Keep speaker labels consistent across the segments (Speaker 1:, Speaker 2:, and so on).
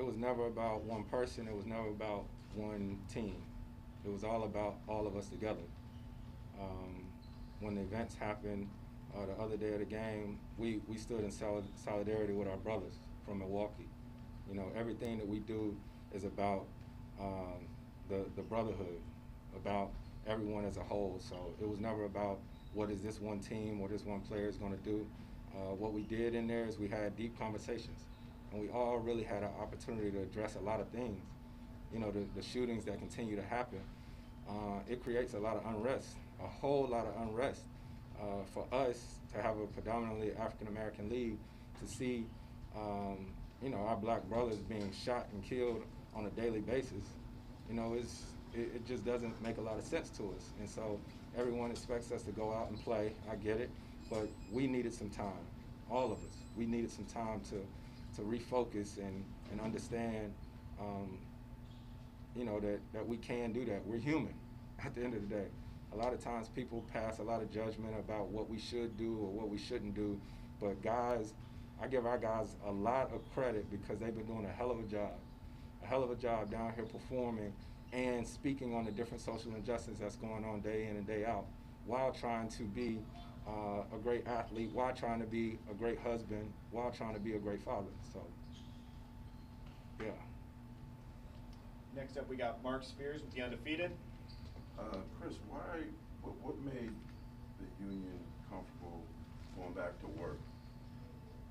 Speaker 1: it was never about one person. It was never about one team. It was all about all of us together. When the events happened the other day of the game, we stood in solidarity with our brothers from Milwaukee. You know, everything that we do is about the brotherhood, about everyone as a whole. So it was never about what is this one team or this one player is going to do. What we did in there is we had deep conversations, and we all really had an opportunity to address a lot of things. You know, the shootings that continue to happen, it creates a lot of unrest, a whole lot of unrest. For us to have a predominantly African-American league, to see, you know, our black brothers being shot and killed on a daily basis, you know, it just doesn't make a lot of sense to us. And so everyone expects us to go out and play. I get it. But we needed some time, all of us. We needed some time to refocus and understand, you know, that we can do that. We're human at the end of the day. A lot of times people pass a lot of judgment about what we should do or what we shouldn't do. But guys, I give our guys a lot of credit because they've been doing a hell of a job down here performing and speaking on the different social injustices that's going on day in and day out, while trying to be a great athlete, while trying to be a great husband, while trying to be a great father. So, yeah.
Speaker 2: Next up, we got Mark Spears with the Undefeated.
Speaker 3: Chris, what made the union comfortable going back to work?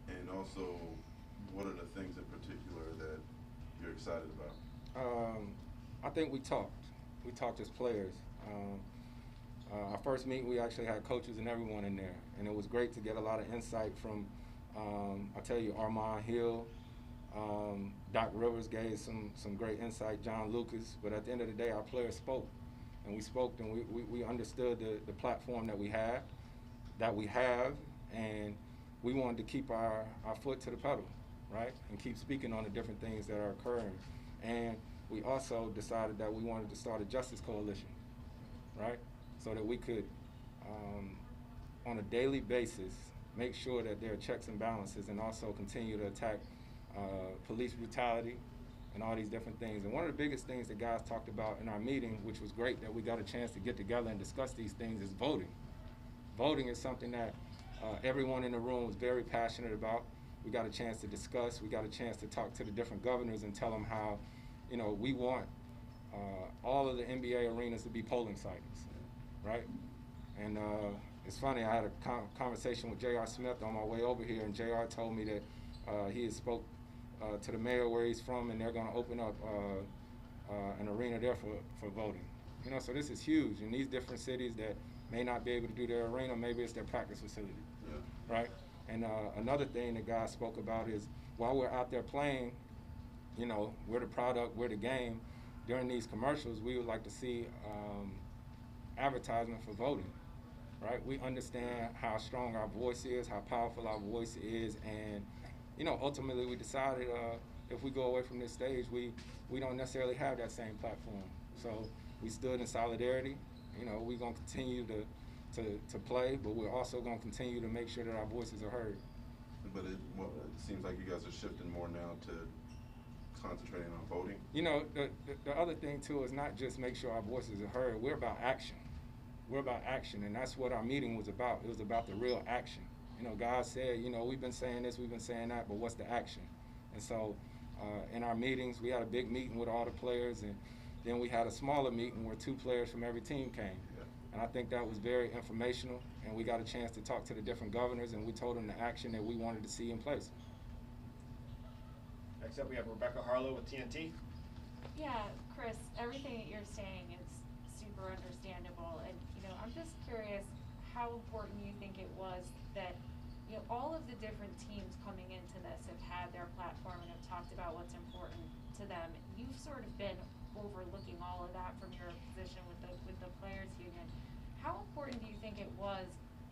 Speaker 3: And also, what are the things in particular that you're excited about?
Speaker 1: I think we talked. We talked as players. Our first meeting, we actually had coaches and everyone in there, and it was great to get a lot of insight from, I tell you, Armand Hill, Doc Rivers gave some great insight, John Lucas, but at the end of the day, our players spoke, and we spoke, and we understood the platform that we have, and we wanted to keep our foot to the pedal, right, and keep speaking on the different things that are occurring. And we also decided that we wanted to start a justice coalition, right, so that we could, on a daily basis, make sure that there are checks and balances and also continue to attack police brutality and all these different things. And one of the biggest things that guys talked about in our meeting, which was great that we got a chance to get together and discuss these things, is voting. Voting is something that everyone in the room was very passionate about. We got a chance to discuss. We got a chance to talk to the different governors and tell them how, you know, we want all of the NBA arenas to be polling sites, right? And it's funny, I had a conversation with J.R. Smith on my way over here, and J.R. told me that he had spoke to the mayor where he's from, and they're going to open up an arena there for voting. You know, so this is huge. In these different cities that may not be able to do their arena, maybe it's their practice facility, right? And another thing that guys spoke about is while we're out there playing, you know, we're the product, we're the game. During these commercials, we would like to see advertisement for voting, right? We understand how strong our voice is, how powerful our voice is, and, you know, ultimately we decided if we go away from this stage, we don't necessarily have that same platform. So we stood in solidarity. You know, we're going to continue to play, but we're also going to continue to make sure that our voices are heard.
Speaker 3: But it seems like you guys are shifting more now to concentrating on voting.
Speaker 1: You know, the other thing, too, is not just make sure our voices are heard. We're about action. We're about action, and that's what our meeting was about. It was about the real action. You know, guys said, you know, we've been saying this, we've been saying that, but what's the action? And so in our meetings, we had a big meeting with all the players, and then we had a smaller meeting where 2 players from every team came.
Speaker 3: Yeah.
Speaker 1: And I think that was very informational, and we got a chance to talk to the different governors, and we told them the action that we wanted to see in place.
Speaker 2: Next up, we have Rebecca Harlow with TNT.
Speaker 4: Yeah, Chris, everything that you're saying is super understandable, and I'm just curious how important you think it was that all of the different teams coming into this have had their platform and have talked about what's important to them. You've sort of been overlooking all of that from your position with the players union. How important do you think it was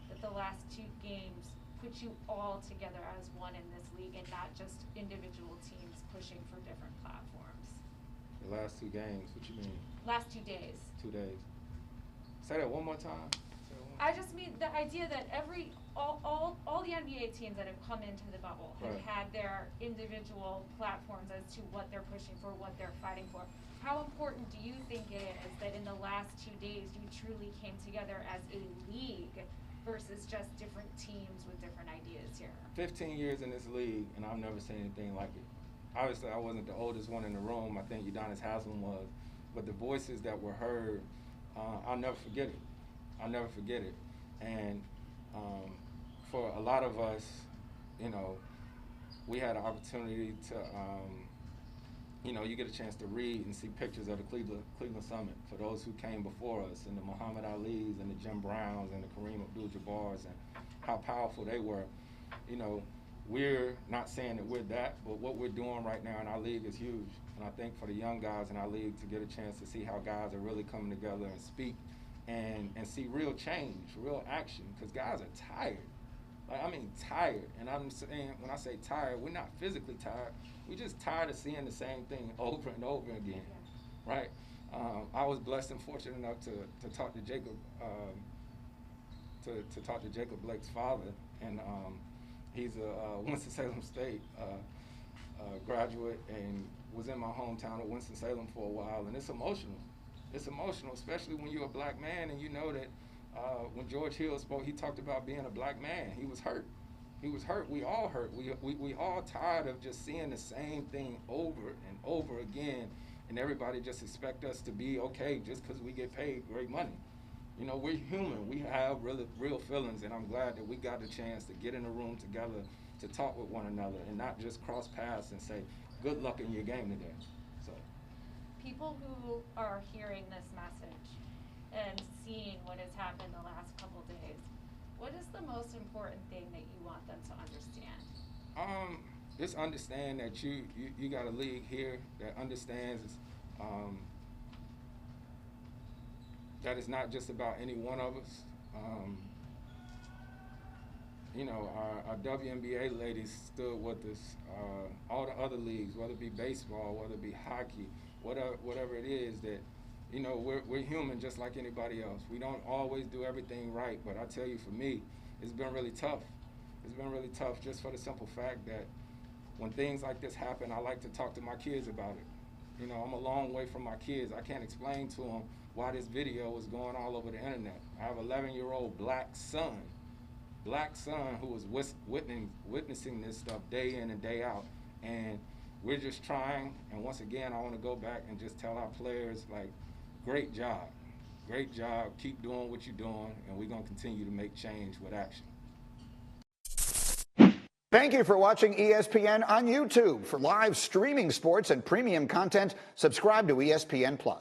Speaker 4: that the last 2 games put you all together as one in this league and not just individual teams pushing for different platforms?
Speaker 1: The last 2 games, what you mean?
Speaker 4: Last 2 days.
Speaker 1: 2 days. Say that one more time.
Speaker 4: I just mean the idea that all the NBA teams that have come into the bubble have
Speaker 1: Right.
Speaker 4: had their individual platforms as to what they're pushing for, what they're fighting for. How important do you think it is that in the last 2 days you truly came together as a league versus just different teams with different ideas here?
Speaker 1: 15 years in this league, and I've never seen anything like it. Obviously, I wasn't the oldest one in the room. I think Udonis Haslam was. But the voices that were heard, I'll never forget it. I'll never forget it. And for a lot of us, you know, we had an opportunity to, you know, you get a chance to read and see pictures of the Cleveland Summit for those who came before us, and the Muhammad Ali's and the Jim Browns and the Kareem Abdul-Jabbar's, and how powerful they were. You know, we're not saying that we're that, but what we're doing right now in our league is huge. And I think for the young guys in our league to get a chance to see how guys are really coming together and speak and see real change, real action, because guys are tired. Like, I mean, tired. And I'm saying, when I say tired, we're not physically tired. We're just tired of seeing the same thing over and over again, right? I was blessed and fortunate enough to talk to Jacob, to talk to Jacob Blake's father, and he's a Winston-Salem State graduate and was in my hometown of Winston-Salem for a while, and it's emotional. It's emotional, especially when you're a black man and you know that when George Hill spoke, he talked about being a black man. He was hurt. He was hurt. We all hurt. We all tired of just seeing the same thing over and over again, and everybody just expect us to be okay just because we get paid great money. You know, we're human. We have real feelings, and I'm glad that we got the chance to get in a room together to talk with one another and not just cross paths and say, good luck in your game today. So,
Speaker 4: People who are hearing this message and seeing what has happened the last couple days, what is the most important thing that you want them to understand?
Speaker 1: Just understand that you got a league here that understands that it's not just about any one of us. You know, our WNBA ladies stood with us. All the other leagues, whether it be baseball, whether it be hockey, whatever it is, that, you know, we're human just like anybody else. We don't always do everything right, but I tell you, for me, it's been really tough. It's been really tough just for the simple fact that when things like this happen, I like to talk to my kids about it. You know, I'm a long way from my kids. I can't explain to them why this video is going all over the internet. I have an 11-year-old black son who was witnessing this stuff day in and day out. And we're just trying, and once again, I want to go back and just tell our players, like, great job, keep doing what you're doing, and we're going to continue to make change with action.
Speaker 5: Thank you for watching ESPN on YouTube. For live streaming sports and premium content, subscribe to ESPN+.